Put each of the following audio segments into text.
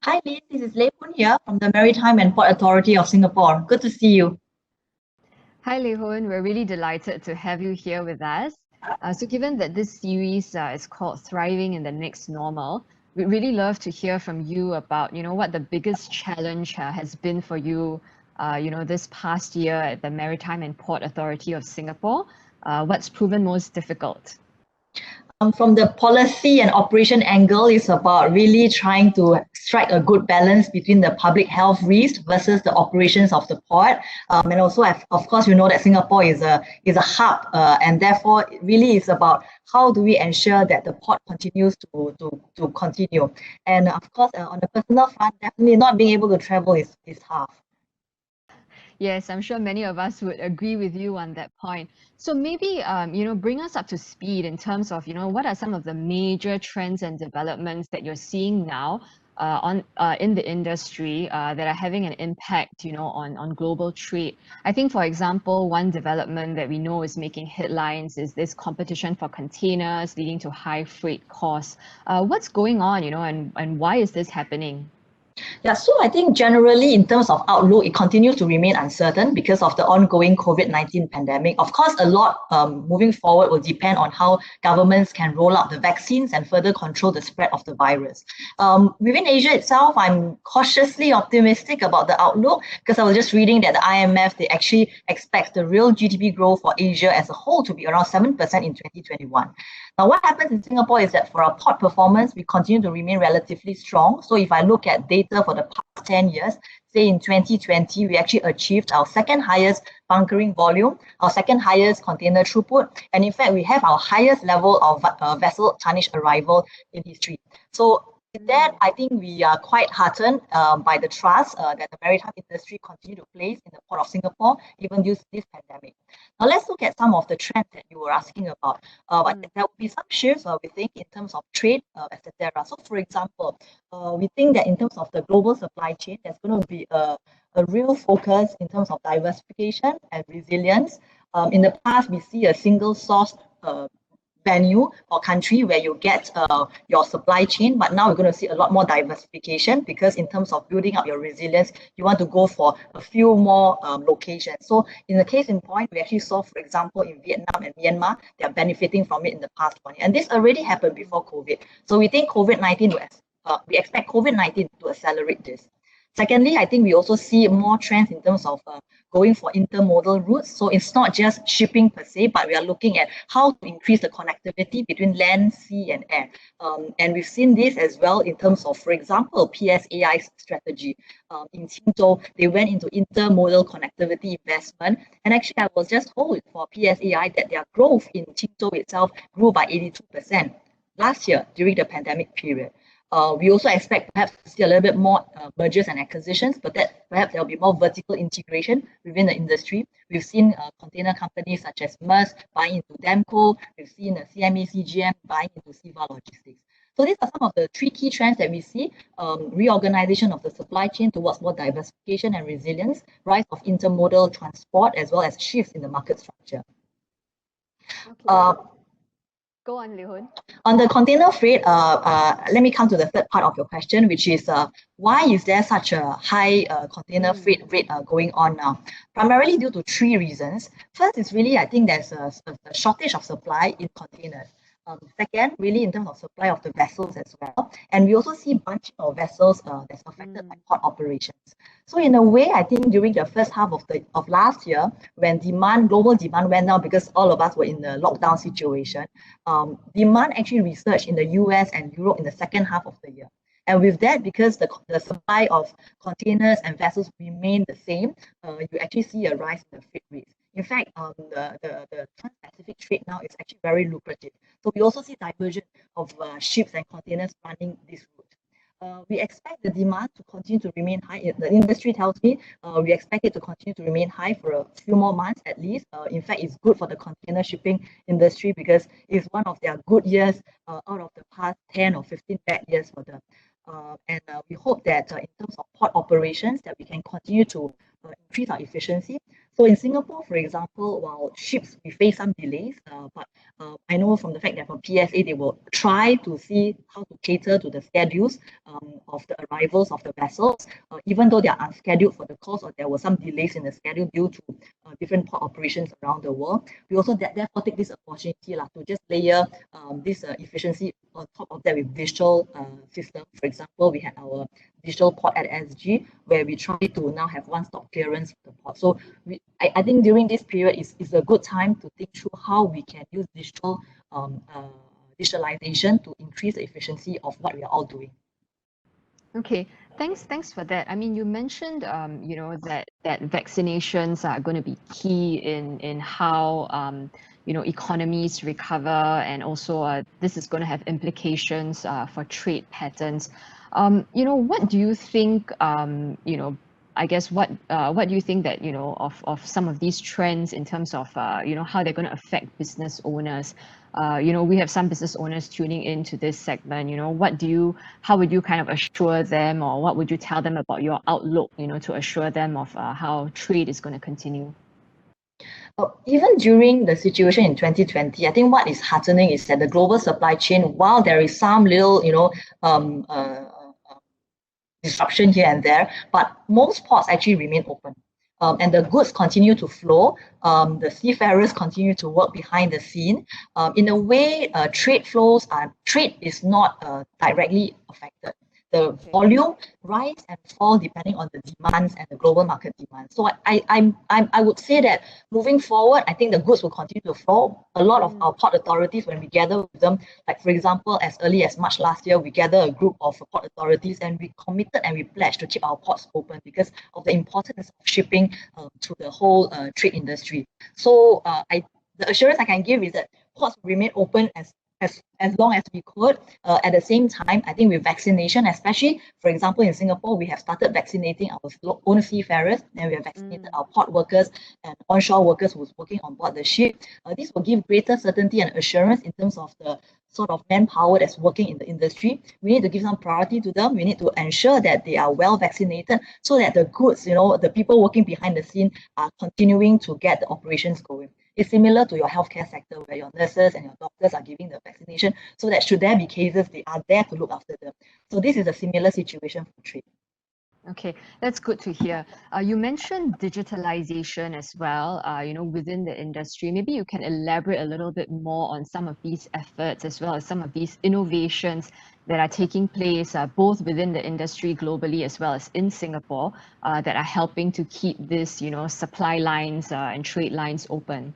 Hi, Lynn. This is Lei Poon here from the Maritime and Port Authority of Singapore. Good to see you. Hi, Lehun. We're really delighted to have you here with us. So given that this series is called Thriving in the Next Normal, we'd really love to hear from you about, what the biggest challenge has been for you, this past year at the Maritime and Port Authority of Singapore. What's proven most difficult? From the policy and operation angle, it's about really trying to strike a good balance between the public health risk versus the operations of the port. And also, of course, you know that Singapore is a hub, and therefore, it really is about how do we ensure that the port continues to continue. And of course, on the personal front, definitely not being able to travel is hard. Yes, I'm sure many of us would agree with you on that point. So maybe, bring us up to speed in terms of, what are some of the major trends and developments that you're seeing now in the industry that are having an impact, on global trade. I think, for example, one development that we know is making headlines is this competition for containers leading to high freight costs. What's going on, and why is this happening? Yeah, so I think generally in terms of outlook, it continues to remain uncertain because of the ongoing COVID-19 pandemic. Of course, a lot moving forward will depend on how governments can roll out the vaccines and further control the spread of the virus. Within Asia itself, I'm cautiously optimistic about the outlook because I was just reading that the IMF, they actually expect the real GDP growth for Asia as a whole to be around 7% in 2021. Now, what happens in Singapore is that for our port performance, we continue to remain relatively strong. So if I look at data for the past 10 years, say in 2020, we actually achieved our second highest bunkering volume, our second highest container throughput, and in fact, we have our highest level of vessel tonnage arrival in history. So with that, I think we are quite heartened by the trust that the maritime industry continue to place in the Port of Singapore, even due to this pandemic. Now, let's look at some of the trends that you were asking about. But there will be some shifts, we think, in terms of trade, etc. So, for example, we think that in terms of the global supply chain, there's going to be a real focus in terms of diversification and resilience. In the past, we see a single source venue or country where you get your supply chain, but now we're going to see a lot more diversification because in terms of building up your resilience, you want to go for a few more locations. So in the case in point, we actually saw, for example, in Vietnam and Myanmar, they are benefiting from it in the past 1 year. And this already happened before COVID. So we think COVID-19 we expect COVID-19 to accelerate this. Secondly, I think we also see more trends in terms of going for intermodal routes. So it's not just shipping per se, but we are looking at how to increase the connectivity between land, sea, and air. And we've seen this as well in terms of, for example, PSAI's strategy. In Qingzhou, they went into intermodal connectivity investment. And actually, I was just told for PSAI that their growth in Qingzhou itself grew by 82% last year during the pandemic period. We also expect perhaps to see a little bit more mergers and acquisitions, but that perhaps there will be more vertical integration within the industry. We've seen container companies such as Maersk buying into Damco. We've seen CMA CGM buying into Siva Logistics. So these are some of the three key trends that we see: reorganization of the supply chain towards more diversification and resilience, rise of intermodal transport, as well as shifts in the market structure. Okay. Go on, Lehun. On the container freight, let me come to the third part of your question, which is why is there such a high container freight rate going on now? Primarily due to three reasons. First is really, I think there's a shortage of supply in containers. Second, really in terms of supply of the vessels as well. And we also see bunching of vessels that's affected by port operations. So in a way, I think during the first half of last year, when global demand went down because all of us were in the lockdown situation, demand actually resurged in the US and Europe in the second half of the year. And with that, because the supply of containers and vessels remain the same, you actually see a rise in the freight rates. In fact, the Trans-Pacific trade now is actually very lucrative. So we also see diversion of ships and containers running this route. We expect the demand to continue to remain high. The industry tells me we expect it to continue to remain high for a few more months at least. In fact, it's good for the container shipping industry because it's one of their good years out of the past 10 or 15 bad years for them. And we hope that in terms of port operations, that we can continue to increase our efficiency. So in Singapore, for example, while ships, we face some delays, but I know from the fact that from PSA, they will try to see how to cater to the schedules of of the arrivals of the vessels, even though they are unscheduled for the course or there were some delays in the schedule due to different port operations around the world. We also therefore take this opportunity to just layer this efficiency on top of that with digital system. For example, we had our digital port at SG, where we try to now have one-stop clearance for the port. So I think during this period is a good time to think through how we can use digitalization to increase the efficiency of what we are all doing. Okay, thanks for that. I mean, you mentioned, that vaccinations are going to be key in how, economies recover, and also this is going to have implications for trade patterns. What do you think, I guess what do you think that, of some of these trends in terms of, how they're going to affect business owners? We have some business owners tuning into this segment. How would you kind of assure them, or what would you tell them about your outlook, to assure them of how trade is going to continue? Even during the situation in 2020, I think what is heartening is that the global supply chain, while there is some little, disruption here and there, but most ports actually remain open. And the goods continue to flow. The seafarers continue to work behind the scene. In a way, trade is not directly affected. The volume rise and fall depending on the demands and the global market demands. So I would say that moving forward, I think the goods will continue to flow. A lot of our port authorities, when we gather with them, like for example, as early as March last year, we gathered a group of port authorities and we committed and we pledged to keep our ports open because of the importance of shipping to the whole trade industry. So the assurance I can give is that ports will remain open as long as we could. At the same time, I think with vaccination, especially, for example, in Singapore, we have started vaccinating our own seafarers, and we have vaccinated our port workers and onshore workers who's working on board the ship. This will give greater certainty and assurance in terms of the sort of manpower that's working in the industry. We need to give some priority to them. We need to ensure that they are well vaccinated so that the goods, the people working behind the scene are continuing to get the operations going. It's similar to your healthcare sector where your nurses and your doctors are giving the vaccination so that should there be cases, they are there to look after them. So this is a similar situation for trade. Okay, that's good to hear. You mentioned digitalization as well, within the industry. Maybe you can elaborate a little bit more on some of these efforts as well as some of these innovations that are taking place both within the industry globally as well as in Singapore that are helping to keep this, supply lines and trade lines open.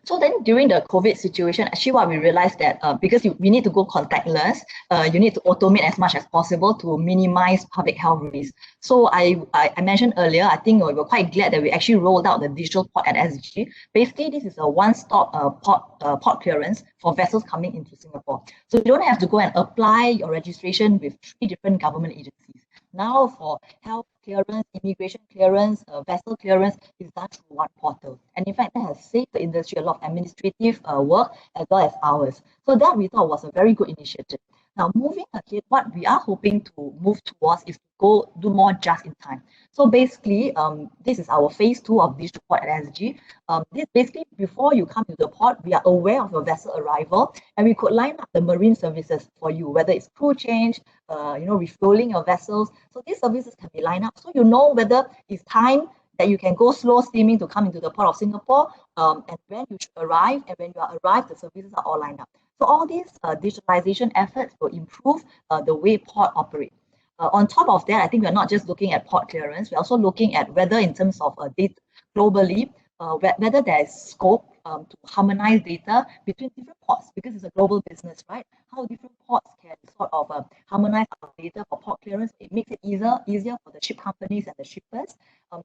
So then during the COVID situation, actually what we realized that because we need to go contactless, you need to automate as much as possible to minimize public health risks. So I mentioned earlier, I think we were quite glad that we actually rolled out the digital port at SG. Basically, this is a one-stop port clearance for vessels coming into Singapore. So you don't have to go and apply your registration with 3 different government agencies. Now for health clearance, immigration clearance, vessel clearance is done through one portal. And in fact, that has saved the industry a lot of administrative work as well as hours. So that we thought was a very good initiative. Now, moving ahead, what we are hoping to move towards is to go do more just in time. So basically, this is our phase 2 of digital port at SG. This basically, before you come to the port, we are aware of your vessel arrival, and we could line up the marine services for you, whether it's crew change, refueling your vessels. So these services can be lined up, so you know whether it's time that you can go slow steaming to come into the port of Singapore, and when you should arrive, and when you are arrived, the services are all lined up. So all these digitalization efforts will improve the way port operate. On top of that, I think we're not just looking at port clearance, we're also looking at whether in terms of data globally, whether there is scope to harmonize data between different ports, because it's a global business, right? How different ports can sort of harmonize our data for port clearance. It makes it easier for the ship companies and the shippers.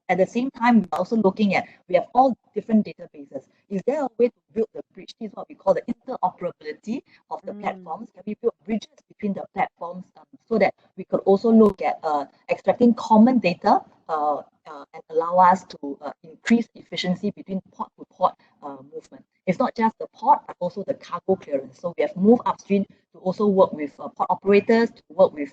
At the same time, we're also looking at, we have all different databases. Is there a way to build the bridge? This is what we call the interoperability of the platforms. Can we build bridges between the platforms so that we could also look at extracting common data and allow us to increase efficiency between port to port movement. It's not just the port, but also the cargo clearance. So we have moved upstream to also work with port operators, to work with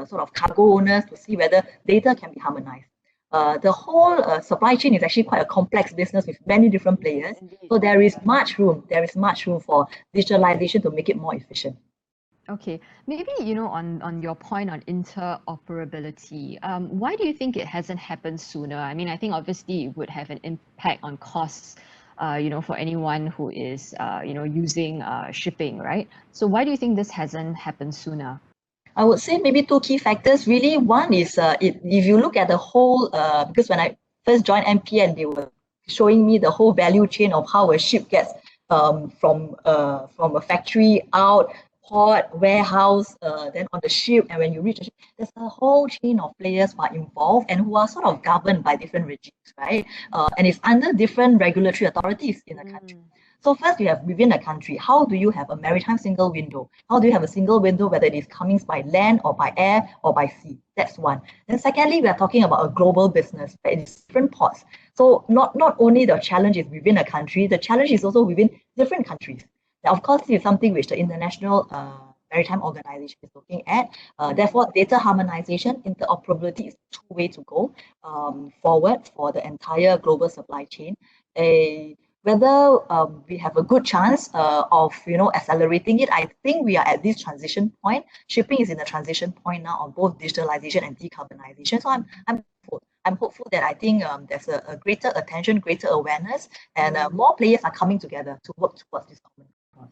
sort of cargo owners to see whether data can be harmonized. The whole supply chain is actually quite a complex business with many different players. So there is much room for digitalization to make it more efficient. Okay, maybe, on your point on interoperability, why do you think it hasn't happened sooner? I mean, I think obviously it would have an impact on costs, for anyone who is, using shipping, right? So why do you think this hasn't happened sooner? I would say maybe two key factors. Really, one is if you look at the whole, because when I first joined MP and they were showing me the whole value chain of how a ship gets from a factory out, port, warehouse, then on the ship, and when you reach the ship, there's a whole chain of players who are involved and who are sort of governed by different regimes, right? And it's under different regulatory authorities in the country. Mm, So first, you have within a country, how do you have a maritime single window? How do you have a single window, whether it is coming by land or by air or by sea? That's one. Then secondly, we are talking about a global business, where it is different ports. So not only the challenge is within a country, the challenge is also within different countries. Now, of course, this is something which the International Maritime Organization is looking at. Therefore, data harmonization, interoperability is the two way to go forward for the entire global supply chain. Whether we have a good chance of accelerating it, I think we are at this transition point. Shipping is in the transition point now on both digitalization and decarbonization. So I'm hopeful that I think there's a greater attention, greater awareness, and more players are coming together to work towards this common cause.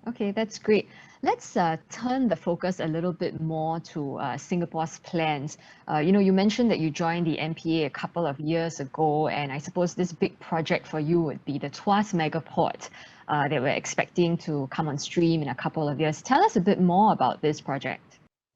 okay, that's great. Let's turn the focus a little bit more to Singapore's plans. You mentioned that you joined the MPA a couple of years ago, and I suppose this big project for you would be the TWAS megaport that we're expecting to come on stream in a couple of years. Tell us a bit more about this project.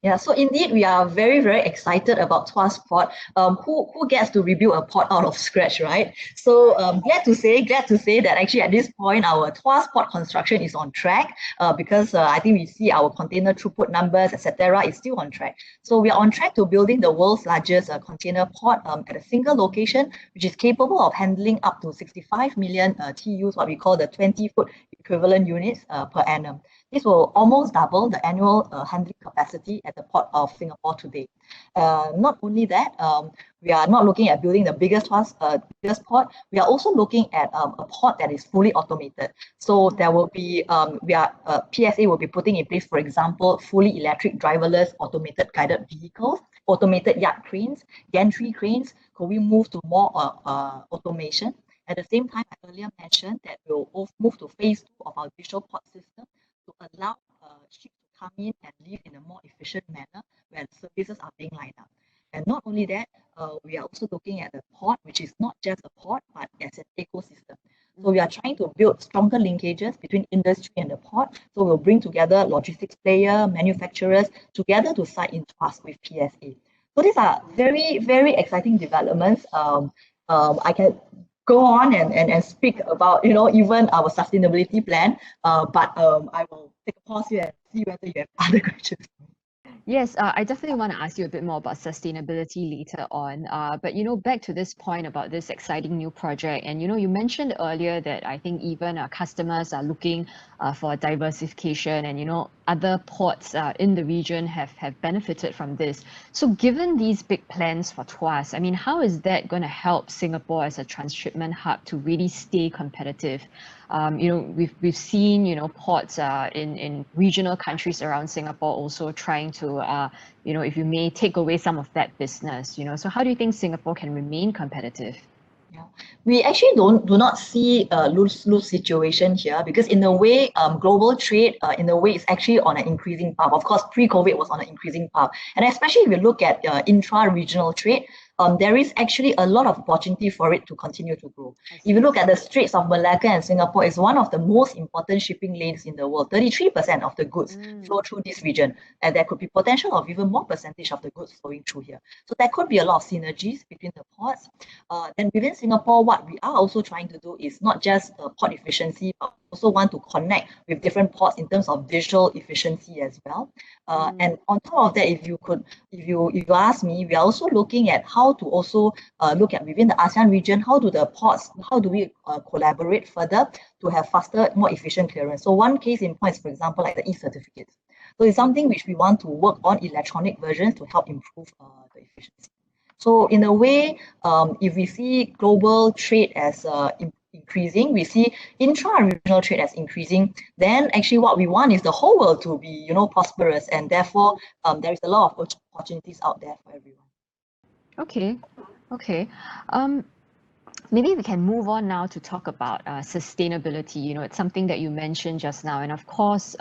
Yeah, so indeed, we are very, very excited about TWAS port. Who gets to rebuild a port out of scratch, right? So glad to say that actually at this point, our TWAS port construction is on track because I think we see our container throughput numbers, etc., is still on track. So we are on track to building the world's largest container port at a single location, which is capable of handling up to 65 million TUs, what we call the 20-foot equivalent units per annum. This will almost double the annual handling capacity at the Port of Singapore today. Not only that, we are not looking at building the biggest port. We are also looking at a port that is fully automated. So there will be, PSA will be putting in place, for example, fully electric driverless automated guided vehicles, automated yard cranes, gantry cranes. Could we move to more automation? At the same time, I earlier mentioned that we'll move to phase 2 of our digital port system to allow ships to come in and leave in a more efficient manner when services are being lined up. And not only that, we are also looking at the port, which is not just a port, but as an ecosystem. So we are trying to build stronger linkages between industry and the port. So we'll bring together logistics players, manufacturers, together to site in trust with PSA. So these are very, very exciting developments. I can go on and speak about even our sustainability plan, but I will take a pause here and see whether you have other questions. Yes, I definitely want to ask you a bit more about sustainability later on. But back to this point about this exciting new project, and you mentioned earlier that I think even customers are looking for diversification, and other ports in the region have benefited from this. So given these big plans for TWAS, I mean, how is that going to help Singapore as a transshipment hub to really stay competitive? We've seen ports in regional countries around Singapore also trying to if you may take away some of that business. So how do you think Singapore can remain competitive? Yeah. We actually do not see a lose situation here because in a way, global trade in a way is actually on an increasing path. Of course, pre-COVID was on an increasing path, and especially if you look at intra-regional trade, there is actually a lot of opportunity for it to continue to grow. If you look at the Straits of Malacca and Singapore, is one of the most important shipping lanes in the world. 33% of the goods flow through this region, and there could be potential of even more percentage of the goods flowing through here. So there could be a lot of synergies between the ports. Then within Singapore, what we are also trying to do is not just port efficiency, but also want to connect with different ports in terms of digital efficiency as well. And on top of that, if you ask me, we are also looking at how to also look at within the ASEAN region, how do we collaborate further to have faster, more efficient clearance. So one case in point is, for example, like the e-certificates. So it's something which we want to work on electronic versions to help improve the efficiency. So in a way, if we see global trade as increasing, we see intra-regional trade as increasing, then actually what we want is the whole world to be, prosperous, and therefore there is a lot of opportunities out there for everyone. Okay, okay. Maybe we can move on now to talk about sustainability. It's something that you mentioned just now, and of course,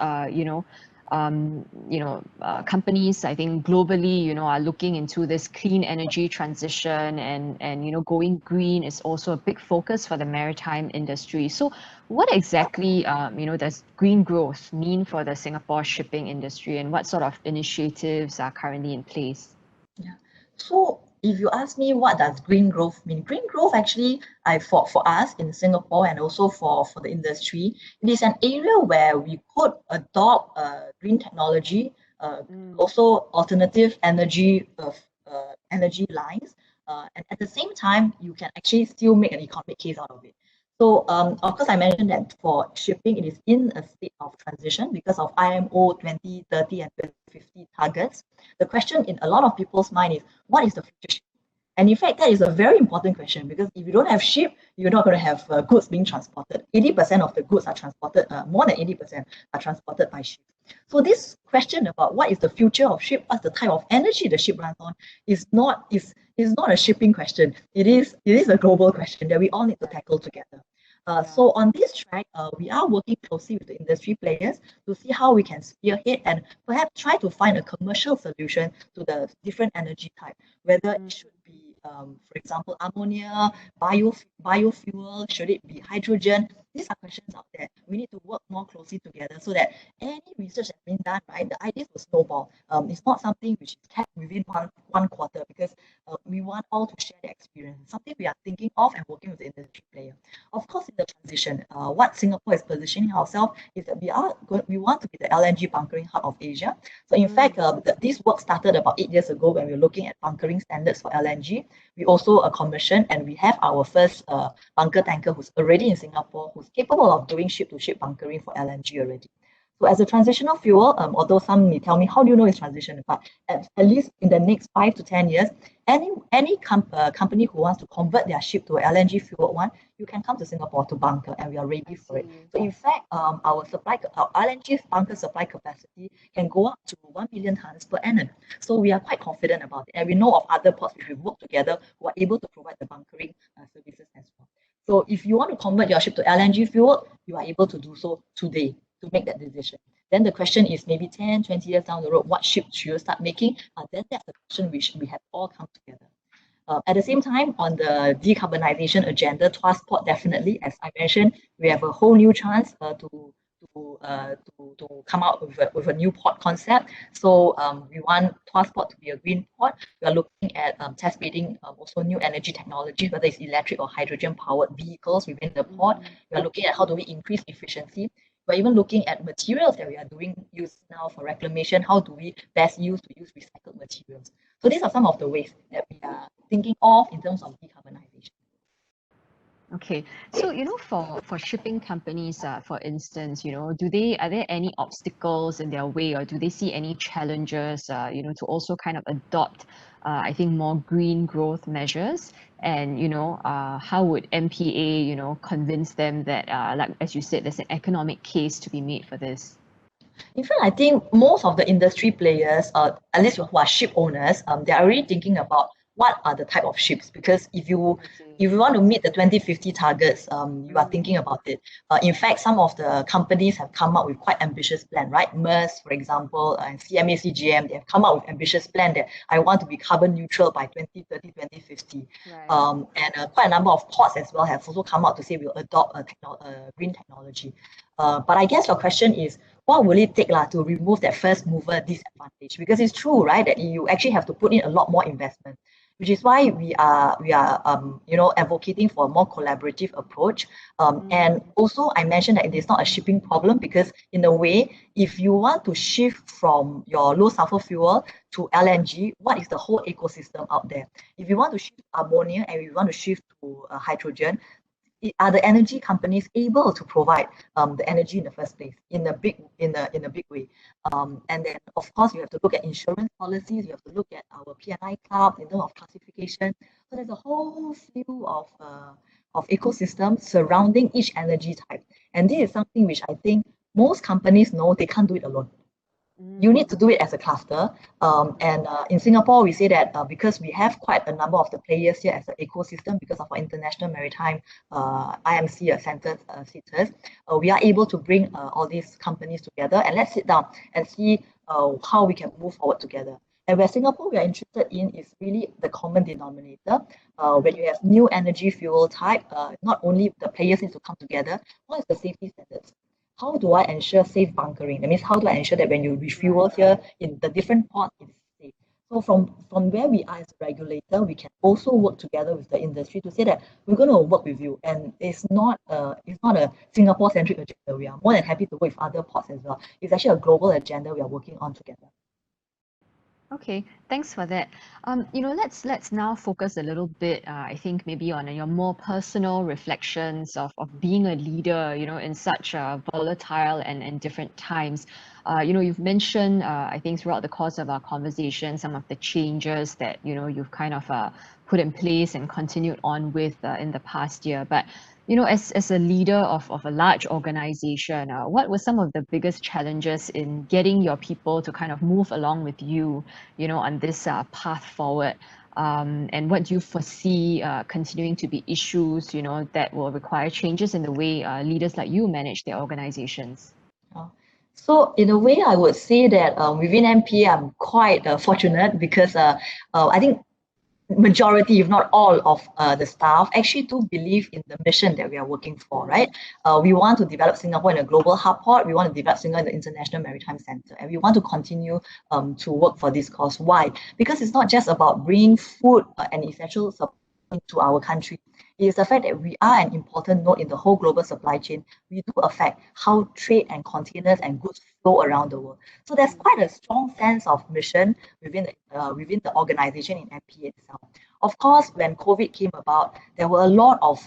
companies, I think globally, are looking into this clean energy transition, and going green is also a big focus for the maritime industry. So, what exactly, does green growth mean for the Singapore shipping industry, and what sort of initiatives are currently in place? Yeah. So if you ask me what does green growth mean, green growth actually, for us in Singapore and also for the industry, it is an area where we could adopt green technology, also alternative energy lines, and at the same time, you can actually still make an economic case out of it. So, of course, I mentioned that for shipping, it is in a state of transition because of IMO 2030 and 2050 targets. The question in a lot of people's mind is, what is the future ship? And in fact, that is a very important question, because if you don't have ship, you're not going to have goods being transported. 80% of the goods are transported, more than 80% are transported by ship. So this question about what is the future of ship, what's the type of energy the ship runs on, is not a shipping question. It is a global question that we all need to tackle together. So on this track, we are working closely with the industry players to see how we can spearhead and perhaps try to find a commercial solution to the different energy type, whether it should be, for example, ammonia, biofuel, should it be hydrogen? These are questions out there. We need to work more closely together so that any research that's been done, right, the ideas will snowball. It's not something which is kept within one quarter, because we want all to share the experience. Something we are thinking of and working with the industry player. Of course, in the transition, what Singapore is positioning ourselves is that we want to be the LNG bunkering hub of Asia. So in fact, this work started about 8 years ago when we were looking at bunkering standards for LNG. We also commissioned, and we have our first bunker tanker who's already in Singapore, who's capable of doing ship-to-ship bunkering for LNG already. So as a transitional fuel, although some may tell me, how do you know it's transitional? But at least in the next 5 to 10 years, any company who wants to convert their ship to an LNG fueled one, you can come to Singapore to bunker, and we are ready for it. So in fact, our LNG bunker supply capacity can go up to 1 million tons per annum. So we are quite confident about it, and we know of other ports which we've worked together who are able to provide the bunkering services as well. So if you want to convert your ship to LNG fuel, you are able to do so today, to make that decision. Then the question is, maybe 10, 20 years down the road, what ship should you start making? Then that's the question which we have all come together. At the same time, on the decarbonization agenda, TWAS port, definitely, as I mentioned, we have a whole new chance to come out with a new port concept. So we want TWAS port to be a green port. We are looking at test bidding also new energy technology, whether it's electric or hydrogen powered vehicles within the port. We are looking at how do we increase efficiency. We're even looking at materials that we are doing use now for reclamation. How do we best use recycled materials? So these are some of the ways that we are thinking of in terms of decarbonization. Okay, so for shipping companies, for instance, are there any obstacles in their way, or do they see any challenges, to also kind of adopt, I think, more green growth measures? And how would MPA, convince them that, like as you said, there's an economic case to be made for this? In fact, I think most of the industry players, at least who are ship owners, they're already thinking about what are the type of ships, because if you want to meet the 2050 targets, you are thinking about it. In fact, some of the companies have come up with quite ambitious plan, right? Maersk, for example, and CMA CGM, they have come up with ambitious plan that I want to be carbon neutral by 2030, 2050. Right. And quite a number of ports as well have also come out to say we'll adopt a green technology. But I guess your question is, what will it take to remove that first mover disadvantage? Because it's true, right, that you actually have to put in a lot more investment, which is why we are advocating for a more collaborative approach. And also, I mentioned that it is not a shipping problem, because in a way, if you want to shift from your low sulfur fuel to LNG, what is the whole ecosystem out there? If you want to shift ammonia and you want to shift to hydrogen, are the energy companies able to provide the energy in the first place in a big way? And then, of course, you have to look at insurance policies. You have to look at our P&I club in terms of classification. So there's a whole slew of of ecosystems surrounding each energy type. And this is something which I think most companies know they can't do it alone. You need to do it as a cluster. And in Singapore, we say that because we have quite a number of the players here as an ecosystem, because of our international maritime IMC center sitters, we are able to bring all these companies together, and let's sit down and see how we can move forward together. And where Singapore we are interested in is really the common denominator. When you have new energy fuel type, not only the players need to come together, what is the safety standards? How do I ensure safe bunkering? That means how do I ensure that when you refuel here in the different ports, it's safe? So from where we are as a regulator, we can also work together with the industry to say that we're going to work with you. And it's not a Singapore-centric agenda. We are more than happy to work with other ports as well. It's actually a global agenda we are working on together. Okay, thanks for that. Let's now focus a little bit, I think maybe on your more personal reflections of being a leader, in such volatile and different times. You've mentioned, I think throughout the course of our conversation, some of the changes that, you've kind of put in place and continued on with in the past year. But as a leader of a large organization, what were some of the biggest challenges in getting your people to kind of move along with you, on this path forward? And what do you foresee continuing to be issues, that will require changes in the way leaders like you manage their organizations? So in a way, I would say that within MP, I'm quite fortunate because I think majority, if not all, of the staff actually do believe in the mission that we are working for, right? We want to develop Singapore in a global hub port. We want to develop Singapore in the International Maritime Center. And we want to continue to work for this cause. Why? Because it's not just about bringing food and essential supply into our country. It is the fact that we are an important node in the whole global supply chain. We do affect how trade and containers and goods flow around the world. So there's quite a strong sense of mission within the organization in MP itself. Of course, when COVID came about, there were a lot of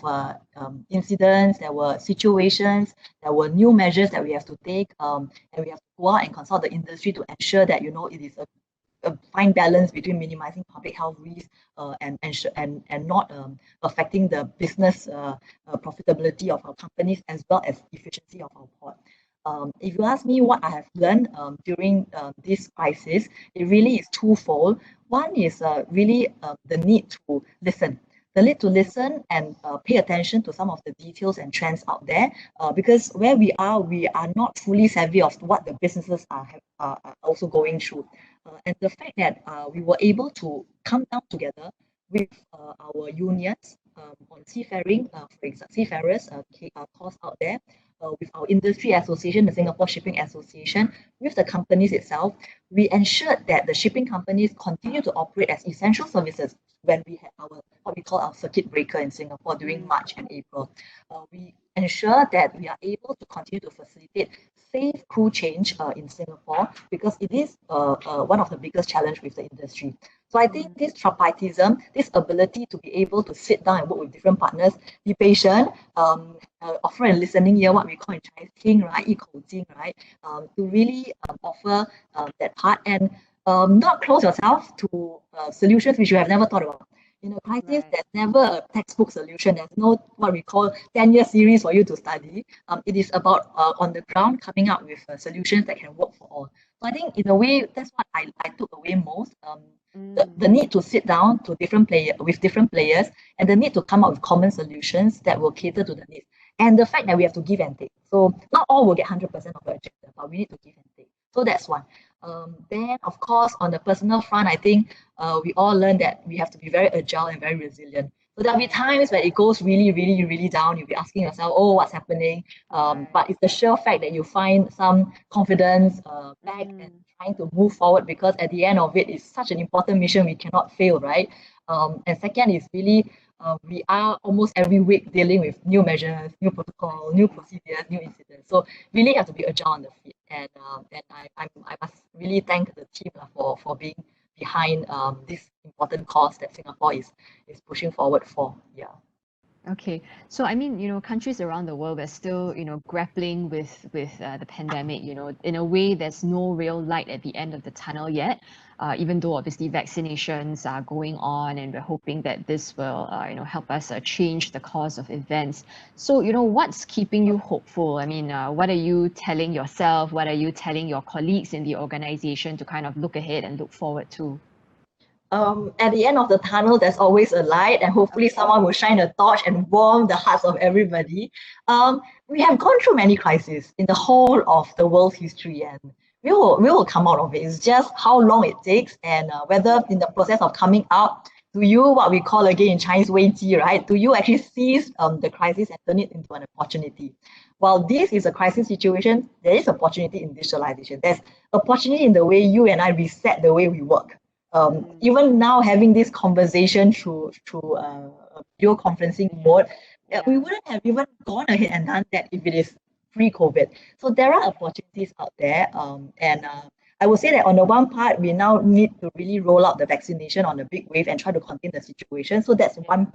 incidents, there were situations, there were new measures that we have to take, and we have to go out and consult the industry to ensure that it is a fine balance between minimizing public health risks and not affecting the business profitability of our companies as well as efficiency of our port. If you ask me what I have learned during this crisis, it really is twofold. One is really the need to listen. The need to listen and pay attention to some of the details and trends out there, because where we are not fully savvy of what the businesses are also going through. And the fact that we were able to come down together with our unions on seafaring, for example, seafarers course out there, with our industry association, the Singapore Shipping Association, with the companies itself, we ensured that the shipping companies continue to operate as essential services when we had what we call our circuit breaker in Singapore during March and April. We ensure that we are able to continue to facilitate safe crew change in Singapore, because it is one of the biggest challenge with the industry. So I think this tripartism, this ability to be able to sit down and work with different partners, be patient, offer a listening ear, what we call in Chinese, 听, right, 一口经, right, to really offer that part, and not close yourself to solutions which you have never thought about. In a crisis, there's never a textbook solution. There's no what we call 10-year series for you to study. It is about on the ground coming up with solutions that can work for all. So I think in a way, that's what I took away most. The need to sit down with different players, and the need to come up with common solutions that will cater to the needs. And the fact that we have to give and take. So not all will get 100% of the agenda, but we need to give and take. So that's one. Then, of course, on the personal front, I think we all learned that we have to be very agile and very resilient. So there'll be times where it goes really, really, really down. You'll be asking yourself, oh, what's happening? But it's the sheer fact that you find some confidence back and trying to move forward, because at the end of it, it's such an important mission, we cannot fail, right? And second is really, we are almost every week dealing with new measures, new protocol, new procedures, new incidents. So really have to be agile on the feet. And I must really thank the team for being behind this important cause that Singapore is pushing forward for. Yeah. Okay, so I mean, countries around the world are still, grappling with the pandemic. In a way, there's no real light at the end of the tunnel yet. Even though obviously vaccinations are going on, and we're hoping that this will, help us change the course of events. So, what's keeping you hopeful? I mean, what are you telling yourself? What are you telling your colleagues in the organization to kind of look ahead and look forward to? At the end of the tunnel, there's always a light, and hopefully Okay. someone will shine a torch and warm the hearts of everybody. We have gone through many crises in the whole of the world's history, and we will come out of it. It's just how long it takes, and whether in the process of coming out, do you, what we call again in Chinese, 危机, right? Do you actually seize the crisis and turn it into an opportunity? While this is a crisis situation, there is opportunity in digitalization. There's opportunity in the way you and I reset the way we work. Even now having this conversation through video conferencing mode, we Yeah. wouldn't have even gone ahead and done that if it is pre-COVID. So there are opportunities out there, and I would say that on the one part, we now need to really roll out the vaccination on a big wave and try to contain the situation. So that's one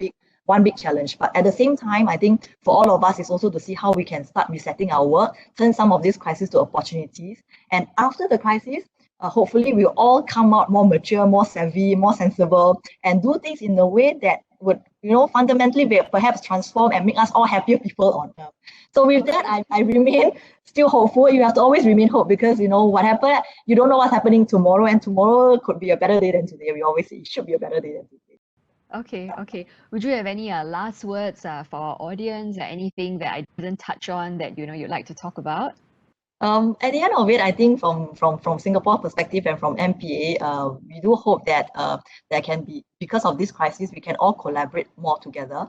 big challenge. But at the same time, I think for all of us is also to see how we can start resetting our work, turn some of these crises to opportunities. And after the crisis, hopefully we'll all come out more mature, more savvy, more sensible, and do things in a way that would, fundamentally perhaps transform and make us all happier people on earth. So with that, I remain still hopeful. You have to always remain hope because what happened, you don't know what's happening tomorrow, and tomorrow could be a better day than today. We always say it should be a better day than today. Okay, okay. Would you have any last words for our audience, or anything that I didn't touch on that you'd like to talk about? At the end of it, I think from Singapore perspective and from MPA, we do hope that there can be, because of this crisis, we can all collaborate more together.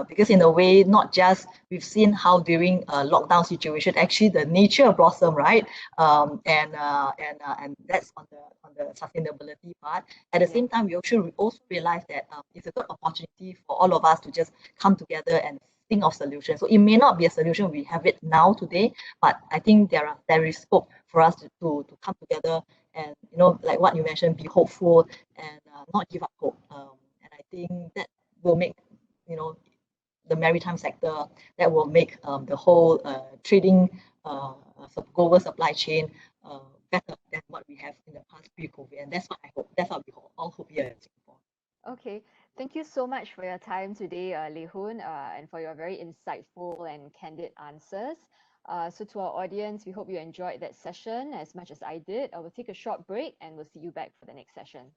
Because in a way, not just we've seen how during a lockdown situation, actually the nature blossom, right? And that's on the sustainability part. At the Yeah. same time, we also realize that it's a good opportunity for all of us to just come together and think of solutions. So it may not be a solution we have it now today, but I think there is scope for us to come together and, like what you mentioned, be hopeful and not give up hope. And I think that will make, the maritime sector, that will make the whole trading global supply chain better than what we have in the past pre-COVID. And that's what I hope. That's what we all hope here in Singapore. Okay. Thank you so much for your time today, Lei Hoon, and for your very insightful and candid answers. So to our audience, we hope you enjoyed that session as much as I did. I will take a short break and we'll see you back for the next session.